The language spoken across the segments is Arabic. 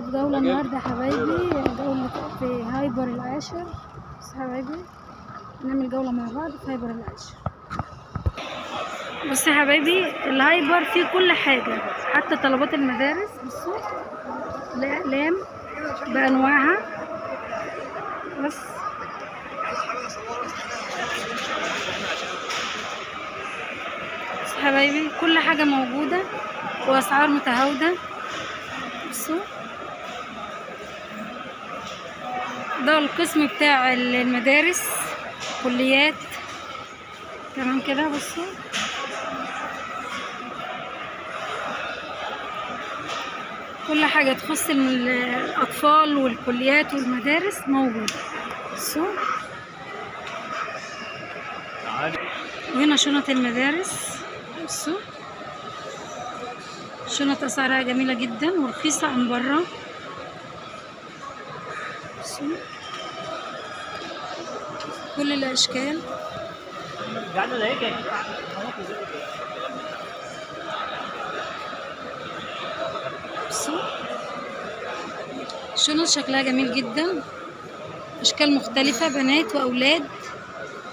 في جولة النهاردة يا حبايبي، جولة في هايبر العاشر. بس يا حبايبي نعمل جولة مع بعض في هايبر العاشر. بصوا يا حبايبي، الهايبر فيه كل حاجة، حتى طلبات المدارس. بصوا الأقلام بأنواعها. بس يا حبايبي كل حاجة موجودة وأسعار متهاودة. بصوا ده القسم بتاع المدارس، كليات، تمام كده. بصوا كل حاجة تخص الأطفال والكليات والمدارس موجودة. بصوا وهنا شنط المدارس. بصوا شنط أسعارها جميلة جدا ورخيصة عن برا. بصوا كل الأشكال. بصوا شنط شكلها جميل جدا، أشكال مختلفة، بنات وأولاد.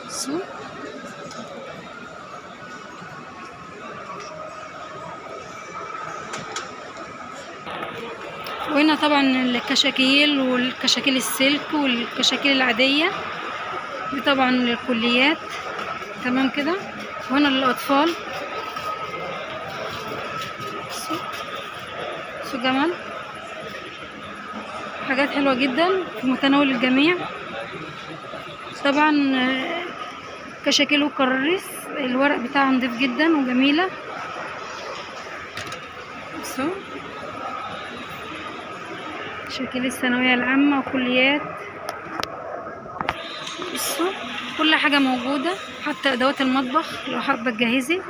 بصوا وهنا طبعا الكشاكيل والكشاكيل السلك والكشاكيل العادية دي طبعا للكليات، تمام كده. وهنا للأطفال. بصوا جمال، حاجات حلوة جدا في متناول الجميع. طبعا كشاكيل وكراريس الورق بتاعها نضيف جدا وجميلة. بصوا كشاكيل الثانوية العامة وكليات. بصوا كل حاجة موجودة، حتى أدوات المطبخ لو حابة تجهزي.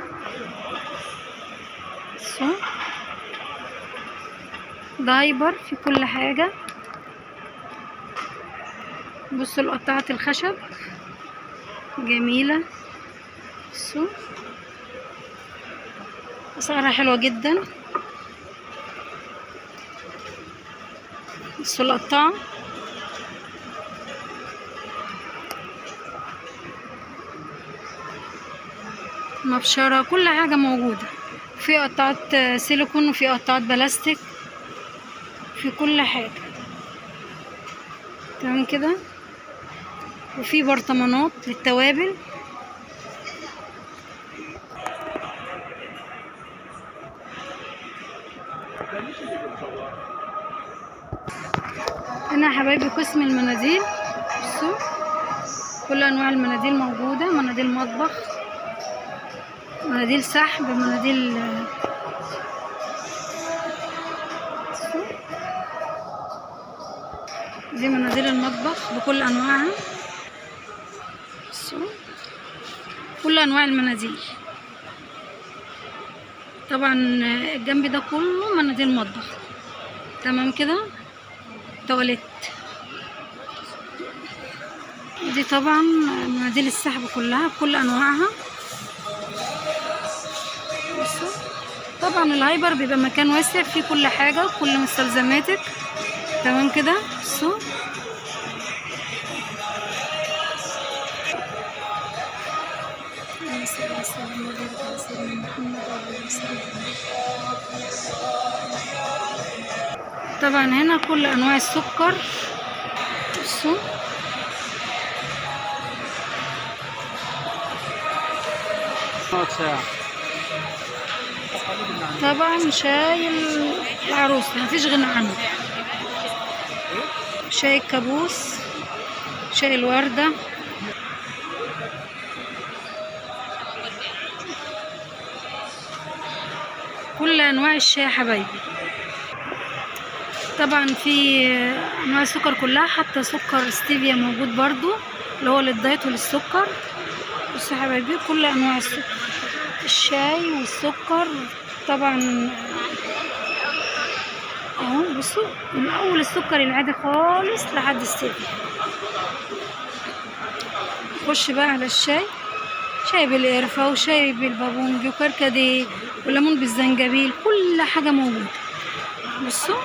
بصوا ده هايبر في كل حاجة. بصوا القطعة الخشب جميلة. بصوا أسعارها حلوة جدا. بصوا القطعة. مبشرة، كل حاجة موجودة. في قطعات سيليكون وفي قطعات بلاستيك، في كل حاجة، تمام كده. وفي برطمانات للتوابل. هنا يا حبايبي قسم المناديل. بصوا كل انواع المناديل موجودة، مناديل مطبخ، مناديل سحب، مناديل. دي مناديل المطبخ بكل انواعها. بصوا كل انواع المناديل. طبعا الجنب ده كله مناديل مطبخ، تمام كده. تواليت. دي طبعا مناديل السحب كلها بكل انواعها. بصوا طبعا الهايبر بيبقى مكان واسع فيه كل حاجة، كل مستلزماتك، تمام كده. بصوا طبعا هنا كل انواع السكر. بصوا طبعا شاي العروسة مفيش غنى عنه. شاي الكابوس، شاي الوردة، كل انواع الشاي يا حبايبي. طبعا في انواع السكر كلها، حتى سكر ستيفيا موجود برضو اللي هو للدايت وللسكر. بصوا يا حبايبي كل انواع السكر، الشاي والسكر طبعا اهو. بصوا من اول السكر العادي خالص لحد الستيفيا. نخش بقى على الشاي، شاي بالقرفة وشاي بالبابونج وكركديه وليمون بالزنجبيل، كل حاجة موجودة. بصوا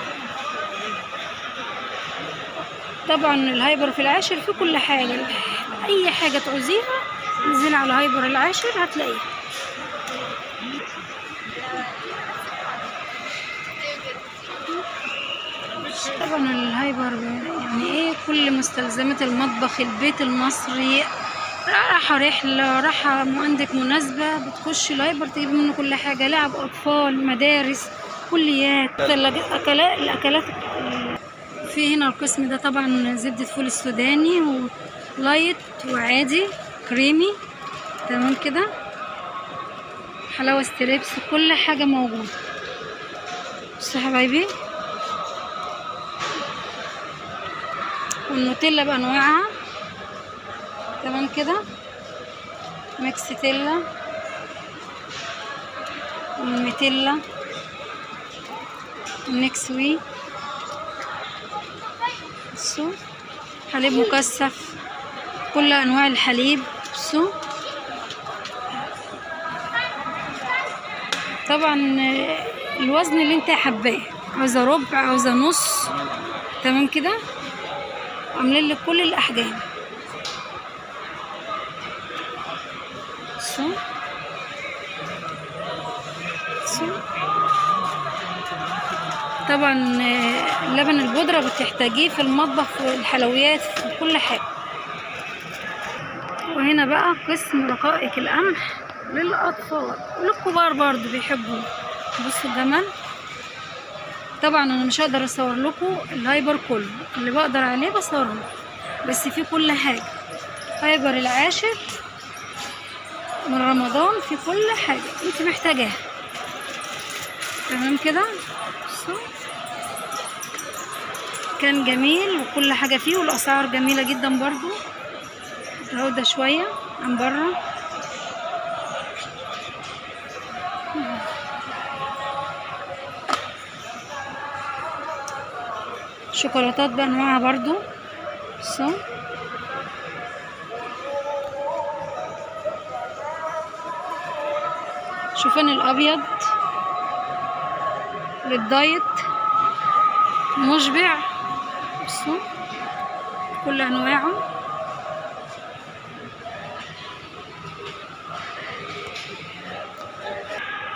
طبعا الهايبر في العاشر في كل حاجة، اي حاجة تعوزيها انزلي على هايبر العاشر هتلاقيها. طبعا الهايبر يعني ايه، كل مستلزمات المطبخ البيت المصري، رايحة رحلة، رايحة عندك مناسبة، بتخشي الهايبر تجيبي منه كل حاجة، لعب أطفال، مدارس، كليات، الأكلات. في هنا القسم ده طبعا زبدة فول السوداني ولايت وعادي كريمي، تمام كده، حلاوة ستريبس، كل حاجة موجودة. بصوا يا حبايبي، والنوتيلا بأنواعها، تمام كده، ميكستيلا والميتيلا والنكسوي. بصوا، حليب مكثف، كل انواع الحليب. بصوا طبعا الوزن اللي انت حباه، عاوزه ربع، عاوزه نص، تمام كده، عاملين لك كل الاحجام. بصوا طبعا لبن البودرة بتحتاجيه في المطبخ، في الحلويات، في كل حاجة. وهنا بقى قسم رقائق القمح للأطفال وللكبار برضو بيحبوا. بصوا الجمال. طبعا انا مش هقدر اصور لكم الهايبر كله، اللي بقدر عليه بصور لكم، بس في كل حاجة. هايبر العاشر من رمضان في كل حاجة انت محتاجاها، تمام كده. كان جميل وكل حاجة فيه، والأسعار جميلة جدا برضو، متهودة شوية عن بره. شوكولاتات بأنواعها برضو. بصوا شوفان الأبيض للدايت مشبع. بصوا كل أنواعه.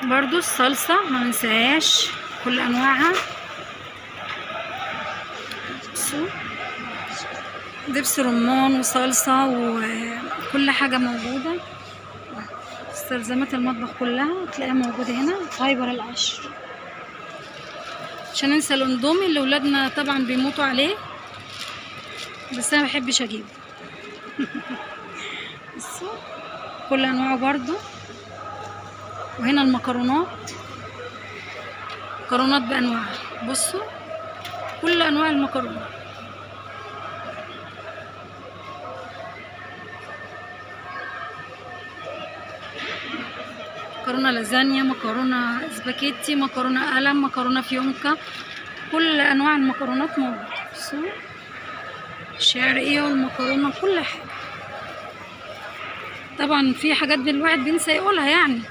برضو الصلصة ما ننساهاش، كل أنواعها. بصوا دبس رمان وصلصة وكل حاجة موجودة، مستلزمات المطبخ كلها تلاقيها موجودة هنا. هايبر العاشر. مش هننسى الاندومي اللي ولادنا طبعا بيموتوا عليه، بس انا مبحبش اجيبه. بصوا كل انواعه برضو. وهنا المكرونات، مكرونات بانواعها. بصوا كل انواع المكرونات. مكرونه لازانيا، مكرونه سباكيتي، مكرونه قلم، مكرونه فيونكا، كل انواع المكرونات موجوده. بصوا الشعريه والمكرونه كل حاجه. طبعا في حاجات الواحد بينسى يقولها، يعني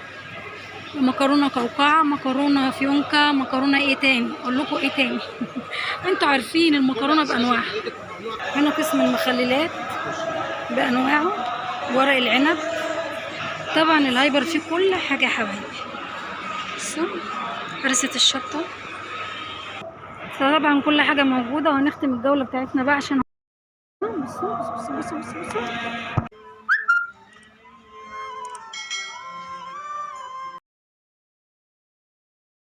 مكرونه قوقعه، مكرونه فيونكا، مكرونه ايه تاني، اقول لكم ايه تاني؟ انتوا عارفين المكرونه بانواعها. هنا قسم المخللات بانواعه، ورق العنب. طبعا الهايبر فيه كل حاجه يا حبايبي. بصوا هرسة الشطه، طبعا كل حاجه موجوده. وهنختم الجوله بتاعتنا بقى عشان بصوا